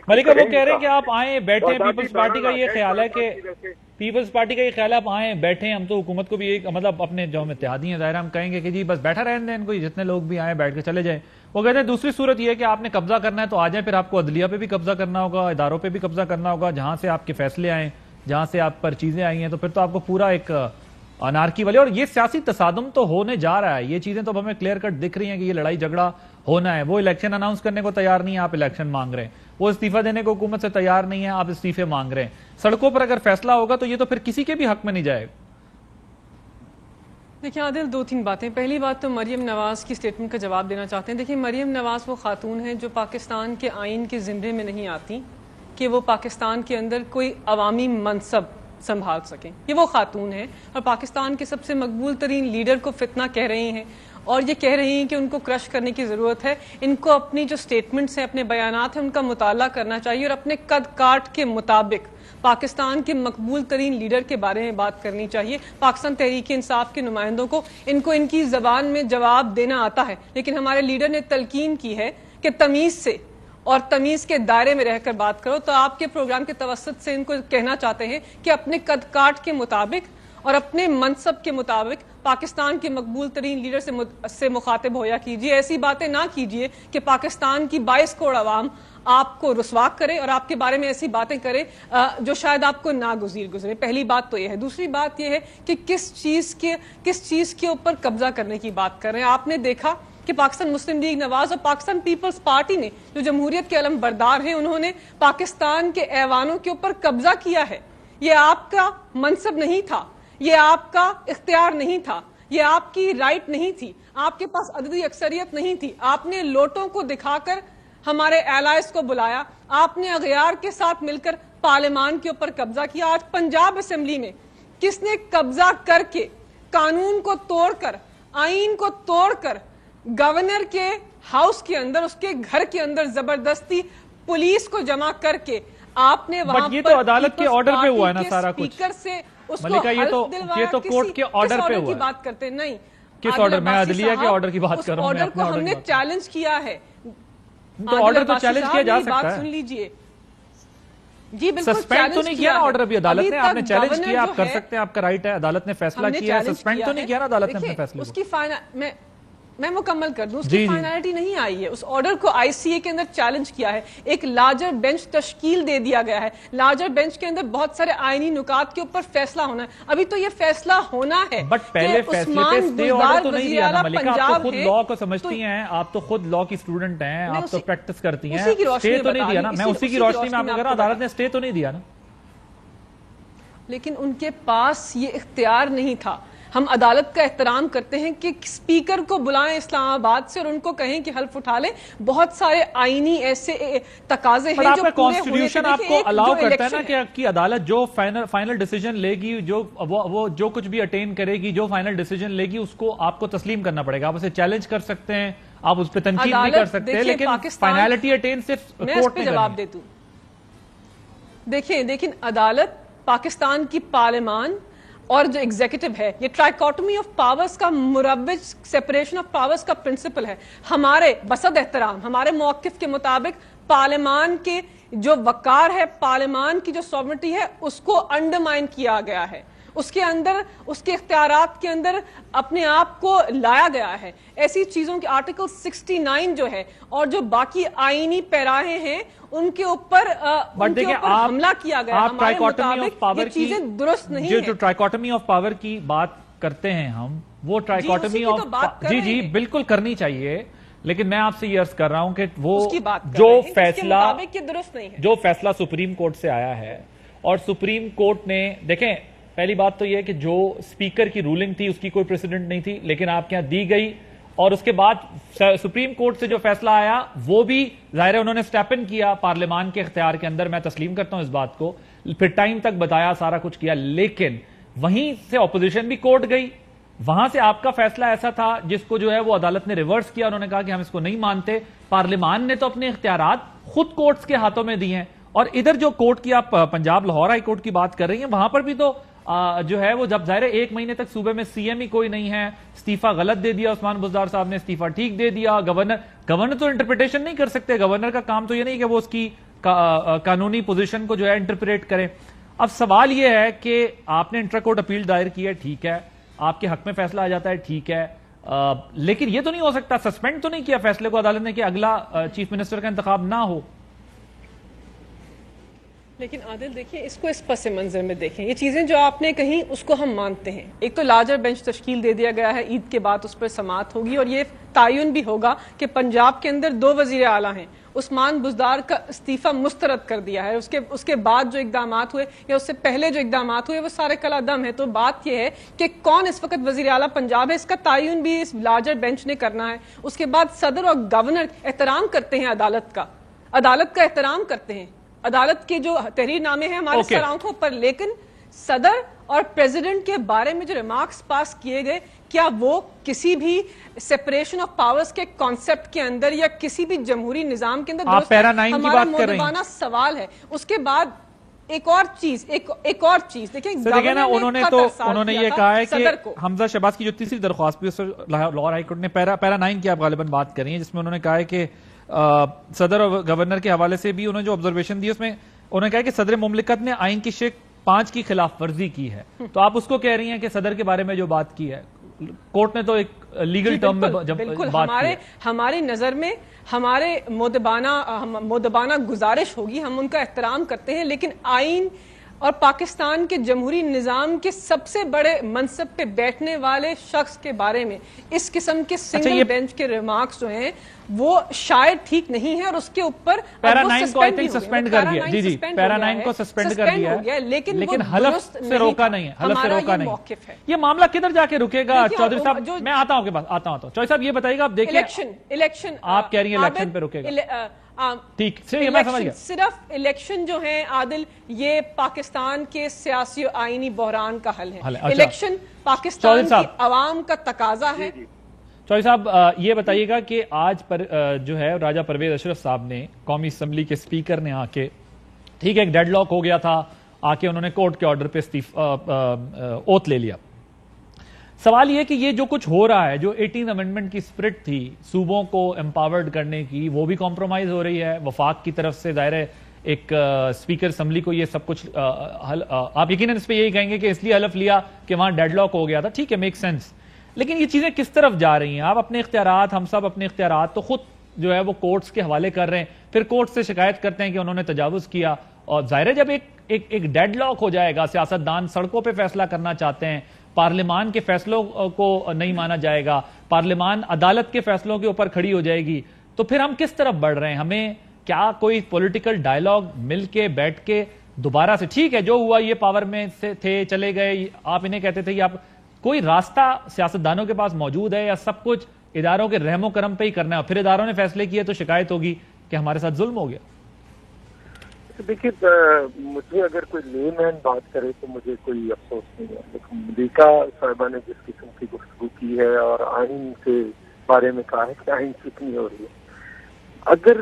ملکہ وہ کہہ رہے ہیں کہ آپ آئیں بیٹھیں، پیپلز پارٹی کا یہ خیال ہے کہ آپ آئیں بیٹھیں، ہم تو حکومت کو بھی ایک مطلب اپنے جو ہم اتحادی ہیں ظاہر ہم کہیں گے کہ جی بس بیٹھا رہنے دیں ان کو، جتنے لوگ بھی آئیں بیٹھ کے چلے جائیں۔ وہ کہتے ہیں دوسری صورت یہ ہے کہ آپ نے قبضہ کرنا ہے تو آ جائیں، پھر آپ کو عدلیہ پہ بھی قبضہ کرنا ہوگا، اداروں پہ بھی قبضہ کرنا ہوگا، جہاں سے آپ کے فیصلے آئیں، جہاں سے آپ پر چیزیں آئی ہیں، تو پھر تو آپ کو پورا ایک انارکی والے، اور یہ سیاسی تصادم تو ہونے جا رہا ہے، یہ چیزیں تو ہمیں کلیئر کٹ دکھ رہی ہیں کہ یہ لڑائی جھگڑا ہونا ہے۔ وہ الیکشن اناؤنس کرنے کو تیار نہیں ہے، آپ الیکشن مانگ رہے ہیں، وہ استعفیٰ دینے کو حکومت سے تیار نہیں ہے، آپ استعفے مانگ رہے ہیں۔ سڑکوں پر اگر فیصلہ ہوگا تو یہ تو پھر کسی کے بھی حق میں نہیں جائے گا۔ دیکھیں عادل، دو تین باتیں۔ پہلی بات تو مریم نواز کی سٹیٹمنٹ کا جواب دینا چاہتے ہیں۔ دیکھیں مریم نواز وہ خاتون ہیں جو پاکستان کے آئین کے زمرے میں نہیں آتی کہ وہ پاکستان کے اندر کوئی عوامی منصب سنبھال سکیں۔ یہ وہ خاتون ہیں اور پاکستان کے سب سے مقبول ترین لیڈر کو فتنہ کہہ رہی ہیں، اور یہ کہہ رہی ہیں کہ ان کو کرش کرنے کی ضرورت ہے۔ ان کو اپنی جو سٹیٹمنٹس ہیں، اپنے بیانات ہیں، ان کا مطالعہ کرنا چاہیے اور اپنے قد کاٹ کے مطابق پاکستان کے مقبول ترین لیڈر کے بارے میں بات کرنی چاہیے۔ پاکستان تحریک انصاف کے نمائندوں کو ان کی زبان میں جواب دینا آتا ہے، لیکن ہمارے لیڈر نے تلقین کی ہے کہ تمیز سے اور تمیز کے دائرے میں رہ کر بات کرو، تو آپ کے پروگرام کے توسط سے ان کو کہنا چاہتے ہیں کہ اپنے قد کاٹ کے مطابق اور اپنے منصب کے مطابق پاکستان کے مقبول ترین لیڈر سے مخاطب ہویا کیجیے۔ ایسی باتیں نہ کیجیے کہ پاکستان کی 22 کروڑ عوام آپ کو رسوا کرے اور آپ کے بارے میں ایسی باتیں کرے جو شاید آپ کو ناگزیر گزرے۔ پہلی بات تو یہ ہے۔ دوسری بات یہ ہے کہ کس چیز کے اوپر قبضہ کرنے کی بات کر رہے ہیں۔ آپ نے دیکھا کہ پاکستان مسلم لیگ نواز اور پاکستان پیپلز پارٹی نے جو جمہوریت کے علم بردار ہیں، انہوں نے پاکستان کے ایوانوں کے اوپر قبضہ کیا ہے۔ یہ آپ کا منصب نہیں تھا، یہ آپ کا اختیار نہیں تھا، یہ آپ کی رائٹ نہیں تھی، آپ کے پاس عددی اکثریت نہیں تھی۔ آپ نے لوٹوں کو دکھا کر ہمارے ایلائز کو بلایا، آپ نے اغیار کے ساتھ مل کر پارلیمان کے اوپر قبضہ کیا۔ آج پنجاب اسمبلی میں کس نے قبضہ کر کے، قانون کو توڑ کر، آئین کو توڑ کر، گورنر کے ہاؤس کے اندر، اس کے گھر کے اندر زبردستی پولیس کو جمع کر کے آپ نے وہاں پر یہ تو عدالت کے آرڈر پہ ہوا ہے نا سارا کچھ اسپیکر سے اس کو ملکہ، یہ تو کورٹ کے آرڈر پہ ہوا ہے۔ بات کرتے نہیں، کس آرڈر؟ میں عدلیہ کے آرڈر کی بات کر رہا ہوں۔ آرڈر کو ہم نے چیلنج کیا ہے، تو آرڈر تو چیلنج کیا جا سکتا ہے۔ سن لیجئے جی، بالکل سسپینڈ تو نہیں کیا نا آرڈر ابھی عدالت نے، آپ نے چیلنج کیا، آپ کر سکتے ہیں، آپ کا رائٹ ہے، عدالت نے فیصلہ کیا ہے، سسپینڈ تو نہیں کیا نا عدالت نے اپنے فیصلے کو۔ اس کی میں مکمل کر دوں، اس کی فائنلٹی نہیں آئی ہے۔ اس آرڈر کو آئی سی اے کے اندر چیلنج کیا ہے، ایک لارجر بینچ تشکیل دے دیا گیا ہے، لارجر بینچ کے اندر بہت سارے آئینی نکات کے اوپر فیصلہ ہونا ہے۔ ابھی تو یہ فیصلہ ہونا ہے، بٹ پہلے فیصلے پہ اسٹے آرڈر تو نہیں دیا نا ملکہ، آپ تو خود لاء کو سمجھتی ہیں، آپ تو خود لاء کی اسٹوڈنٹ ہیں، آپ تو پریکٹس کرتی ہیں، اسٹے تو نہیں دیا نا۔ میں اسی کی روشنی میں آپ کو کہہ رہا ہوں، عدالت نے اسٹے تو نہیں دیا نا۔ لیکن ان کے پاس یہ اختیار نہیں تھا۔ ہم عدالت کا احترام کرتے ہیں کہ اسپیکر کو بلائیں اسلام آباد سے اور ان کو کہیں کہ حلف اٹھا لیں۔ بہت سارے آئینی ایسے تقاضے ہیں جو کانسٹیٹیوشن آپ کو الاؤ کرتا ہے نا کہ عدالت جو فائنل ڈیسیجن لے گی، جو کچھ بھی اٹین کرے گی، جو فائنل ڈیسیجن لے گی، اس کو آپ کو تسلیم کرنا پڑے گا۔ آپ اسے چیلنج کر سکتے ہیں، آپ اس پہ تنقید بھی کر سکتے ہیں، لیکن فائنلٹی اٹین صرف کورٹ نے جواب دے دوں۔ دیکھیں عدالت، پاکستان کی پارلیمان اور جو ایگزیکٹو ہے، یہ ٹرائیکاٹمی آف پاورز کا مروج، سیپریشن آف پاورز کا پرنسپل ہے۔ ہمارے بسد احترام، ہمارے موقف کے مطابق پارلیمان کے جو وقار ہے، پارلیمان کی جو سوورنٹی ہے، اس کو انڈرمائن کیا گیا ہے، اس کے اندر، اس کے اختیارات کے اندر اپنے آپ کو لایا گیا ہے۔ ایسی چیزوں کے آرٹیکل 69 جو ہے اور جو باقی آئینی پیراہیں ہیں، ان کے اوپر حملہ کیا گیا۔ ہمارے مطابق یہ چیزیں درست نہیں ہیں۔ جو ٹرائیکاٹمی آف پاور کی بات کرتے ہیں ہم، وہ ٹرائیکاٹمی آف جی بالکل کرنی چاہیے، لیکن میں آپ سے یہ عرض کر رہا ہوں کہ وہ جو فیصلہ سپریم کورٹ سے آیا ہے، اور سپریم کورٹ نے، دیکھیں پہلی بات تو یہ کہ جو اسپیکر کی رولنگ تھی اس کی کوئی پریسیڈنٹ نہیں تھی، لیکن آپ کے یہاں دی گئی، اور اس کے بعد سپریم کورٹ سے جو فیصلہ آیا وہ بھی ظاہر ہے انہوں نے سٹیپ ان کیا پارلیمان کے اختیار کے اندر، میں تسلیم کرتا ہوں اس بات کو، پھر ٹائم تک بتایا، سارا کچھ کیا، لیکن وہیں سے اپوزیشن بھی کورٹ گئی، وہاں سے آپ کا فیصلہ ایسا تھا جس کو جو ہے وہ عدالت نے ریورس کیا، انہوں نے کہا کہ ہم اس کو نہیں مانتے۔ پارلیمان نے تو اپنے اختیارات خود کورٹس کے ہاتھوں میں دیے ہیں، اور ادھر جو کورٹ کی آپ پنجاب لاہور ہائی کورٹ کی بات کر رہی ہیں، وہاں پر بھی تو جو ہے وہ جب ظاہر 1 مہینے تک صوبے میں سی ایم ہی کوئی نہیں ہے، استعفیٰ غلط دے دیا عثمان بزدار صاحب نے، استعفیٰ ٹھیک دے دیا، گورنر تو انٹرپریٹیشن نہیں کر سکتے، گورنر کا کام تو یہ نہیں کہ وہ اس کی قانونی پوزیشن کو جو ہے انٹرپریٹ کریں. اب سوال یہ ہے کہ آپ نے انٹرا کورٹ اپیل دائر کی ہے, ٹھیک ہے, آپ کے حق میں فیصلہ آ جاتا ہے, ٹھیک ہے, لیکن یہ تو نہیں ہو سکتا, سسپینڈ تو نہیں کیا فیصلے کو عدالت نے کہ اگلا چیف منسٹر کا انتخاب نہ ہو. لیکن عادل دیکھیں اس کو اس پس منظر میں دیکھیں, یہ چیزیں جو آپ نے کہیں اس کو ہم مانتے ہیں. ایک تو لارجر بینچ تشکیل دے دیا گیا ہے, عید کے بعد اس پر سماعت ہوگی اور یہ تعین بھی ہوگا کہ پنجاب کے اندر 2 وزیر اعلیٰ ہیں. عثمان بزدار کا استعفیٰ مسترد کر دیا ہے, اس کے بعد جو اقدامات ہوئے یا اس سے پہلے جو اقدامات ہوئے وہ سارے کالعدم ہیں. تو بات یہ ہے کہ کون اس وقت وزیر اعلیٰ پنجاب ہے, اس کا تعین بھی اس لارجر بینچ نے کرنا ہے. اس کے بعد صدر اور گورنر احترام کرتے ہیں عدالت کا احترام کرتے ہیں. عدالت کے جو تحریر نامے ہیں ہمارے سر آنکھوں پر, لیکن صدر اور پریزیڈنٹ کے بارے میں جو ریمارکس پاس کیے گئے, کیا وہ کسی بھی سیپریشن آف پاورز کے کانسیپٹ کے اندر یا کسی بھی جمہوری نظام کے اندر درست ہے؟ ہمارا مودبانہ سوال ہے. اس کے بعد ایک اور چیز دیکھیں انہوں نے یہ کہا ہے کہ حمزہ شہباز کی جو تیسری درخواست بھی لاہور ہائی کورٹ نے پیرا 9 کی آپ غالباً بات کر رہی ہیں, جس میں انہوں نے کہا ہے کہ صدر اور گورنر کے حوالے سے بھی انہوں نے جو آبزرویشن دی اس میں انہوں نے کہا کہ صدر مملکت نے آئین کی شق 5 کی خلاف ورزی کی ہے. تو آپ اس کو کہہ رہی ہیں کہ صدر کے بارے میں جو بات کی ہے, کورٹ نے تو ایک لیگل ٹرم میں بالکل ہماری نظر میں ہمارے مودبانہ گزارش ہوگی, ہم ان کا احترام کرتے ہیں, لیکن آئین اور پاکستان کے جمہوری نظام کے سب سے بڑے منصب پہ بیٹھنے والے شخص کے بارے میں اس قسم کے سنگل بینچ کے ریمارکس جو ہیں وہ شاید ٹھیک نہیں ہے, اور اس کے اوپر پیرا 9 کو سسپینڈ کر دیا. جی پیرا 9 کو سسپینڈ کر دیا ہے, لیکن حلف سے روکا نہیں ہے. یہ معاملہ کدھر جا کے رکے گا چودھری صاحب؟ میں آتا ہوں کے پاس آتا ہوں. چودھری صاحب یہ بتائیے گا, آپ دیکھیں الیکشن آپ کہہ رہی ہیں الیکشن پہ رکے گا, ٹھیک صرف الیکشن جو ہے عادل, یہ پاکستان کے سیاسی و آئینی بحران کا حل ہے. الیکشن پاکستان کی عوام کا تقاضا ہے. چودھری صاحب یہ بتائیے گا کہ آج پر جو ہے راجہ پرویز اشرف صاحب نے قومی اسمبلی کے اسپیکر نے آ کے, ٹھیک ہے ایک ڈیڈ لاک ہو گیا تھا, آ کے انہوں نے کورٹ کے آرڈر پہ اوتھ لے لیا. سوال یہ کہ یہ جو کچھ ہو رہا ہے, جو 18 امینڈمنٹ کی سپرٹ تھی صوبوں کو امپاورڈ کرنے کی, وہ بھی کمپرومائز ہو رہی ہے. وفاق کی طرف سے ظاہر ہے ایک اسپیکر اسمبلی کو یہ سب کچھ آپ یقیناً اس پہ یہی کہیں گے کہ اس لیے حلف لیا کہ وہاں ڈیڈ لاک ہو گیا تھا, ٹھیک ہے میک سینس. لیکن یہ چیزیں کس طرف جا رہی ہیں؟ آپ اپنے اختیارات, ہم سب اپنے اختیارات تو خود جو ہے وہ کورٹس کے حوالے کر رہے ہیں, پھر کورٹ سے شکایت کرتے ہیں کہ انہوں نے تجاوز کیا. اور ظاہر ہے جب ایک ڈیڈ لاک ہو جائے گا, سیاستدان سڑکوں پہ فیصلہ کرنا چاہتے ہیں, پارلیمان کے فیصلوں کو نہیں مانا جائے گا, پارلیمان عدالت کے فیصلوں کے اوپر کھڑی ہو جائے گی, تو پھر ہم کس طرف بڑھ رہے ہیں؟ ہمیں کیا کوئی پولیٹیکل ڈائیلاگ مل کے بیٹھ کے دوبارہ سے, ٹھیک ہے جو ہوا یہ پاور میں سے تھے چلے گئے, آپ انہیں کہتے تھے کہ آپ کوئی راستہ سیاستدانوں کے پاس موجود ہے, یا سب کچھ اداروں کے رحم و کرم پہ ہی کرنا ہے, پھر اداروں نے فیصلے کیے تو شکایت ہوگی کہ ہمارے ساتھ ظلم ہو گیا؟ دیکھیے مجھے اگر کوئی لے مین بات کرے تو مجھے کوئی افسوس نہیں ہے, لیکن ملیکا صاحبہ نے جس قسم کی گفتگو کی ہے اور آئین کے بارے میں کہا ہے کہ آئین چکنی ہو رہی ہے, اگر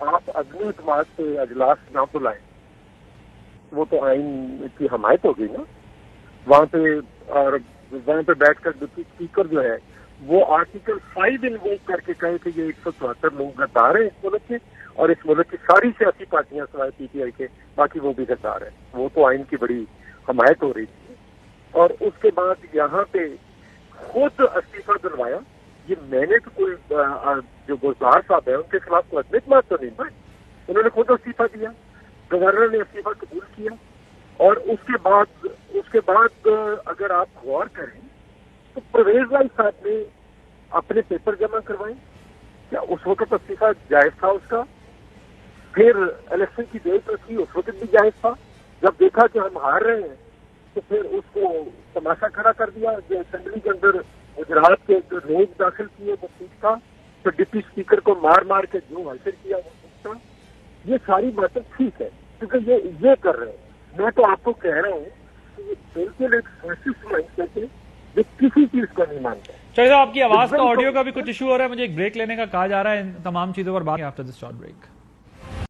آپ عدم اعتماد سے اجلاس نہ بلائیں وہ تو آئین کی حمایت ہوگی نا. وہاں پہ بیٹھ کر ڈپٹی اسپیکر جو ہے وہ آرٹیکل 5 انووک کر کے کہے کہ یہ 174 لوگ غدار ہیں اس ملک کے, اور اس ملک کی ساری سیاسی پارٹیاں سوائے پی ٹی آئی کے باقی وہ بھی غدار ہیں, وہ تو آئین کی بڑی حمایت ہو رہی تھی. اور اس کے بعد یہاں پہ خود استعفیٰ دلوایا. یہ میں نے تو کوئی جو بزدار صاحب ہیں ان کے خلاف کوئی عدم اعتماد تو نہیں بھائی, انہوں نے خود استعفیٰ دیا, گورنر نے استعفیٰ قبول کیا, اور اس کے بعد اگر آپ غور کریں تو پرویز بھائی صاحب نے اپنے پیپر جمع کروائے. کیا اس وقت استعفیٰ جائز تھا اس کا؟ پھر الیکشن کی ڈیٹ رکھی, اس وقت بھی جائز تھا. جب دیکھا کہ ہم ہار رہے ہیں تو پھر اس کو تماشا کھڑا کر دیا. جو اسمبلی کے اندر گجرات کے جو لوگ داخل کیے وہ ٹھیک تھا, تو ڈپٹی اسپیکر کو مار کے جو حاصل کیا وہ ٹھیک تھا. یہ ساری باتیں ٹھیک ہے کیونکہ یہ کر رہے ہیں. میں تو آپ کو کہہ رہا ہوں کہ یہ بالکل ایک فیصلہ مائنڈ سیٹ ہے جو کسی چیز کو نہیں مانتا. چلیے آپ کی آواز کا آڈیو کا بھی کچھ ایشو ہو رہا ہے, مجھے ایک بریک لینے کا کہا جا رہا ہے. ان تمام چیزوں پر بات آفٹر دس شارٹ بریک.